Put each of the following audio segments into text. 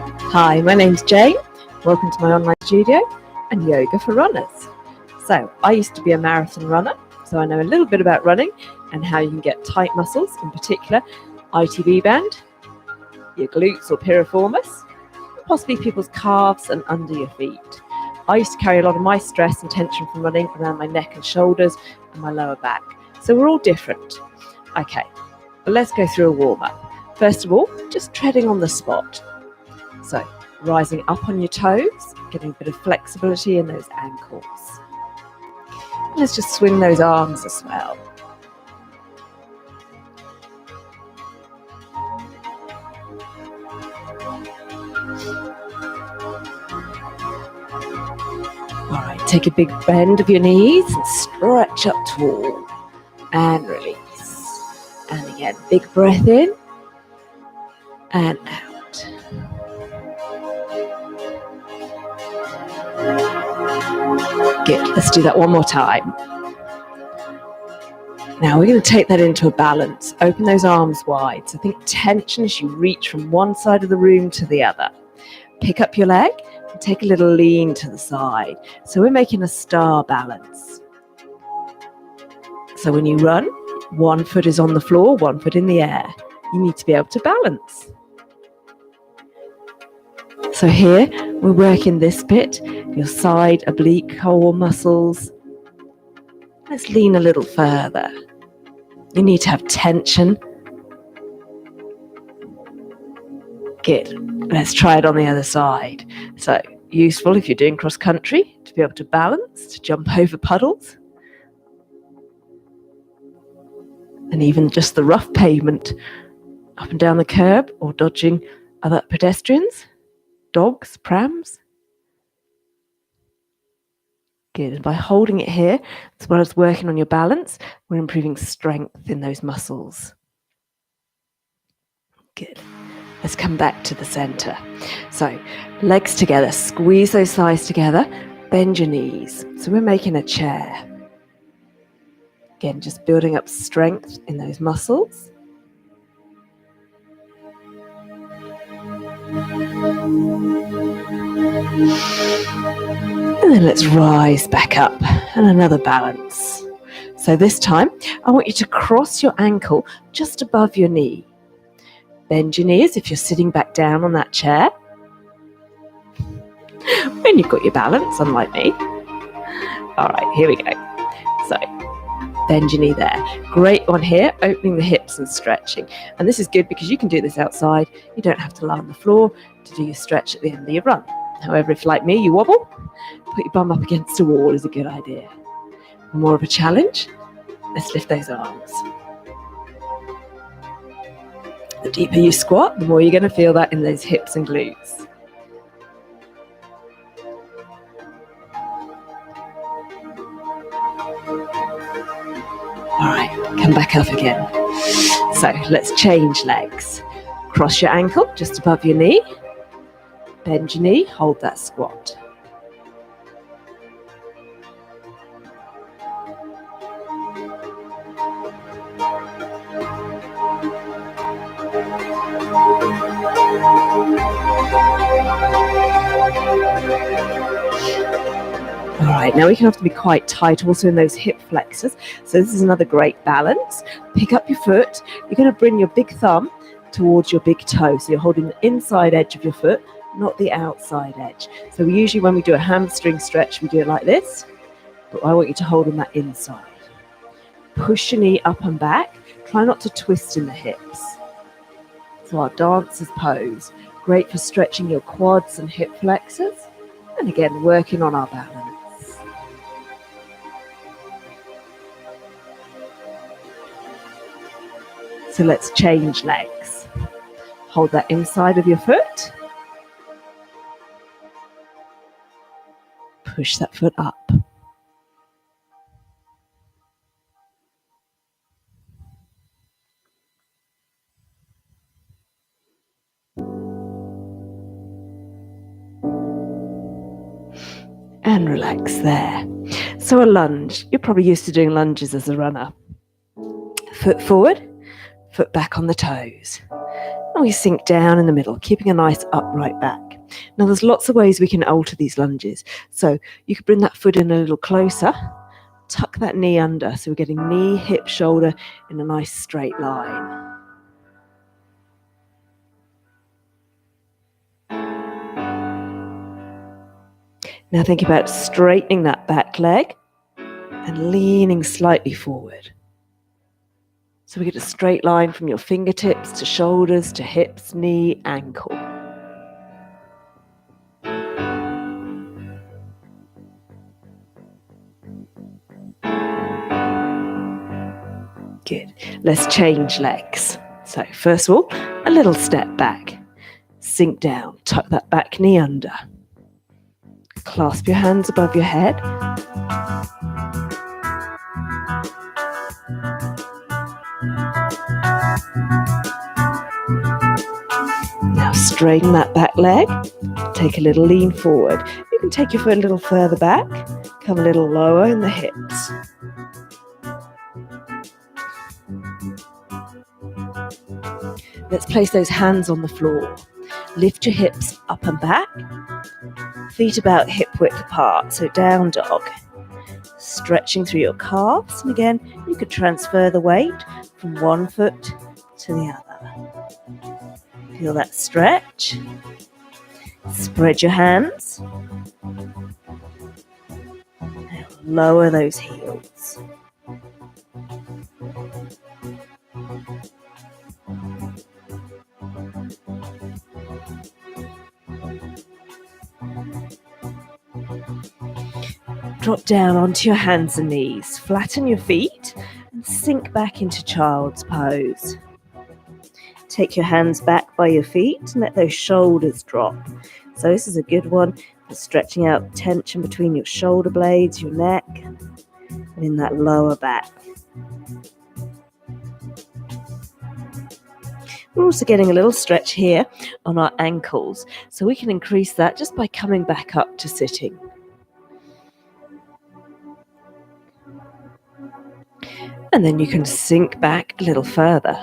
Hi, my name's Jane. Welcome to my online studio and yoga for runners. So I used to be a marathon runner, so I know a little bit about running and how you can get tight muscles, in particular ITB band, your glutes or piriformis, possibly people's calves and under your feet. I used to carry a lot of my stress and tension from running around my neck and shoulders and my lower back. So we're all different. Okay, but let's go through a warm-up. First of all, just treading on the spot. So rising up on your toes, getting a bit of flexibility in those ankles. Let's just swing those arms as well. All right, take a big bend of your knees and stretch up tall and release. And again, big breath in and out. Good, let's do that one more time. Now we're going to take that into a balance. Open those arms wide. So think tension as you reach from one side of the room to the other. Pick up your leg and take a little lean to the side. So we're making a star balance. So when you run, one foot is on the floor, one foot in the air. You need to be able to balance. So here, we're working this bit, your side oblique core muscles. Let's lean a little further. You need to have tension. Good. Let's try it on the other side. So, useful if you're doing cross country, to be able to balance, to jump over puddles. And even just the rough pavement, up and down the curb, or dodging other pedestrians. Dogs, prams. Good. And by holding it here, as well as working on your balance, we're improving strength in those muscles. Good. Let's come back to the center. So, legs together, squeeze those thighs together, bend your knees. So we're making a chair. Again, just building up strength in those muscles. And then let's rise back up and another balance. So this time, I want you to cross your ankle just above your knee. Bend your knees if you're sitting back down on that chair. When you've got your balance, unlike me. All right, here we go. So, bend your knee there. Great one here, opening the hips and stretching. And this is good because you can do this outside. You don't have to lie on the floor to do your stretch at the end of your run. However, if like me, you wobble, put your bum up against a wall is a good idea. More of a challenge, let's lift those arms. The deeper you squat, the more you're going to feel that in those hips and glutes. All right, come back up again. So let's change legs. Cross your ankle just above your knee. Bend your knee, hold that squat. All right, now we can have to be quite tight also in those hip flexors. So this is another great balance. Pick up your foot. You're going to bring your big thumb towards your big toe. So you're holding the inside edge of your foot, not the outside edge. So usually when we do a hamstring stretch, we do it like this. But I want you to hold on that inside. Push your knee up and back. Try not to twist in the hips. So our dancer's pose. Great for stretching your quads and hip flexors. And again, working on our balance. So let's change legs. Hold that inside of your foot. Push that foot up. And relax there. So a lunge. You're probably used to doing lunges as a runner. Foot forward, foot back on the toes. and we sink down in the middle, keeping a nice upright back. Now there's lots of ways we can alter these lunges. So you could bring that foot in a little closer, tuck that knee under, so we're getting knee, hip, shoulder in a nice straight line. Now think about straightening that back leg and leaning slightly forward. So we get a straight line from your fingertips to shoulders to hips, knee, ankle. Good. Let's change legs. So first of all, a little step back. Sink down, tuck that back knee under. Clasp your hands above your head. Now straighten that back leg. Take a little lean forward. You can take your foot a little further back. Come a little lower in the hips. Let's place those hands on the floor. Lift your hips up and back. Feet about hip width apart, so down dog. Stretching through your calves, and again, you could transfer the weight from one foot to the other. Feel that stretch. Spread your hands. Now lower those heels. Drop down onto your hands and knees, flatten your feet and sink back into child's pose. Take your hands back by your feet and let those shoulders drop. So this is a good one for stretching out tension between your shoulder blades, your neck, and in that lower back. We're also getting a little stretch here on our ankles, so we can increase that just by coming back up to sitting. And then you can sink back a little further.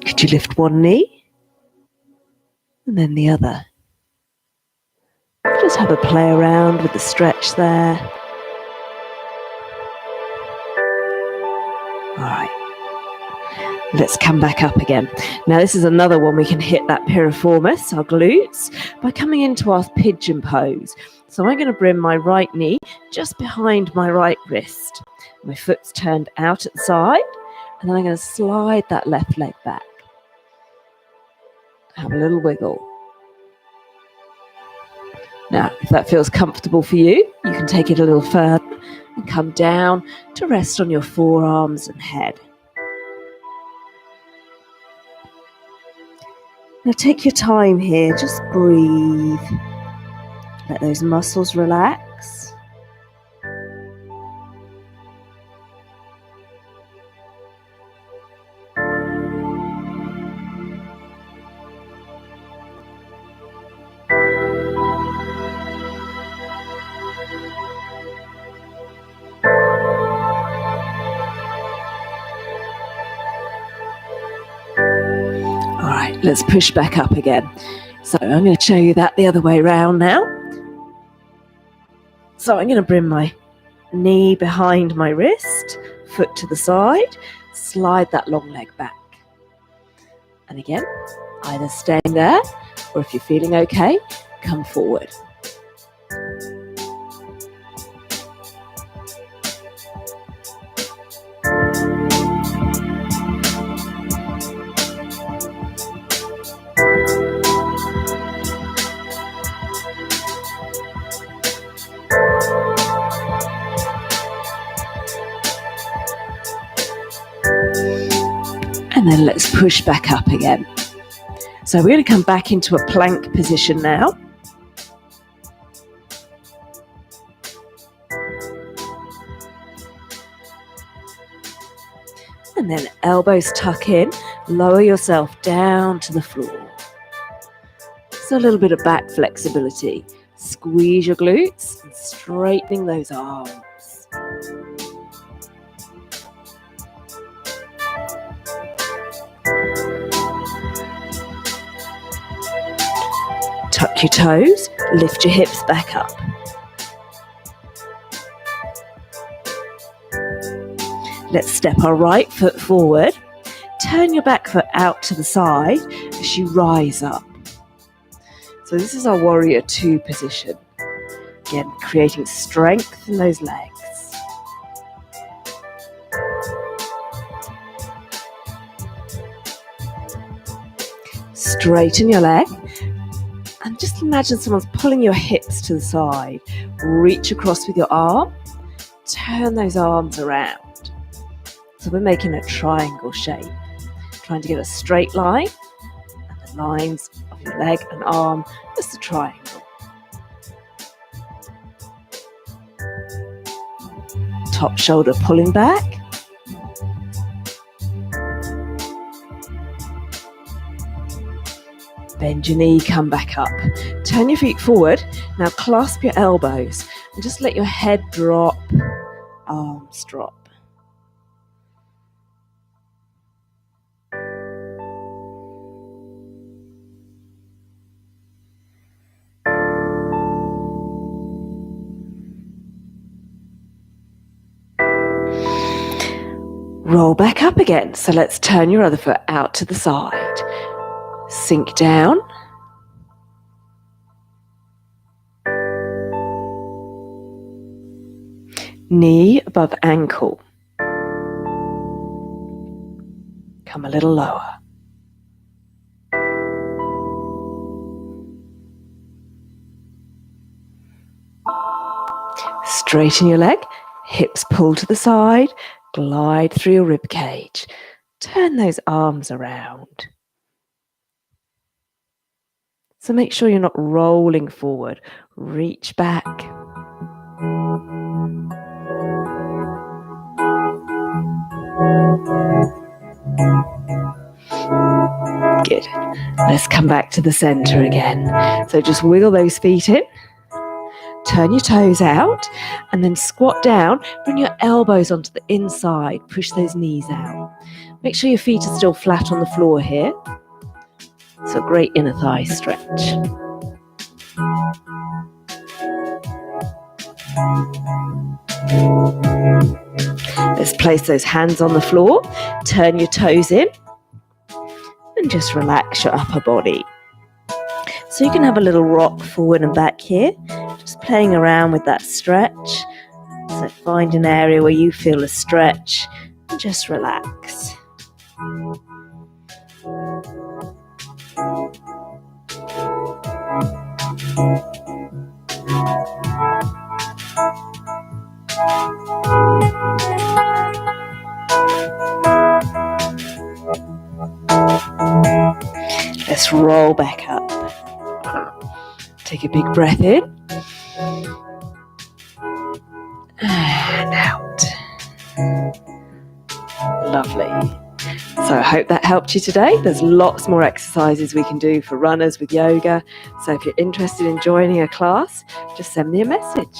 Could you lift one knee? And then the other. Just have a play around with the stretch there. All right. Let's come back up again. Now this is another one we can hit that piriformis, our glutes, by coming into our pigeon pose. So I'm going to bring my right knee just behind my right wrist. My foot's turned out at the side, and then I'm going to slide that left leg back. Have a little wiggle. Now, if that feels comfortable for you, you can take it a little further and come down to rest on your forearms and head. Now take your time here, just breathe. Let those muscles relax. Let's push back up again. So I'm going to show you that the other way around now. So I'm going to bring my knee behind my wrist, foot to the side, slide that long leg back. And again, either staying there, or if you're feeling okay, come forward. And then let's push back up again. So we're going to come back into a plank position now. And then elbows tuck in, lower yourself down to the floor. So a little bit of back flexibility. Squeeze your glutes and straightening those arms. Tuck your toes, lift your hips back up. Let's step our right foot forward. Turn your back foot out to the side as you rise up. So this is our warrior 2 position. Again, creating strength in those legs. Straighten your leg. And just imagine someone's pulling your hips to the side. Reach across with your arm. Turn those arms around. So we're making a triangle shape. Trying to get a straight line. And the lines of your leg and arm, just a triangle. Top shoulder pulling back. Bend your knee, come back up. Turn your feet forward. Now clasp your elbows and just let your head drop, arms drop. Roll back up again. So let's turn your other foot out to the side. Sink down. Knee above ankle. Come a little lower. Straighten your leg. Hips pull to the side. Glide through your rib cage. Turn those arms around. So make sure you're not rolling forward. Reach back. Good. Let's come back to the center again. So just wiggle those feet in. Turn your toes out and then squat down. Bring your elbows onto the inside. Push those knees out. Make sure your feet are still flat on the floor here. So a great inner thigh stretch. Let's place those hands on the floor. Turn your toes in. And just relax your upper body. So you can have a little rock forward and back here. Just playing around with that stretch. So find an area where you feel a stretch and just relax. Let's roll back up. Take a big breath in. And out. Lovely. So I hope that helped you today. There's lots more exercises we can do for runners with yoga. So if you're interested in joining a class, just send me a message.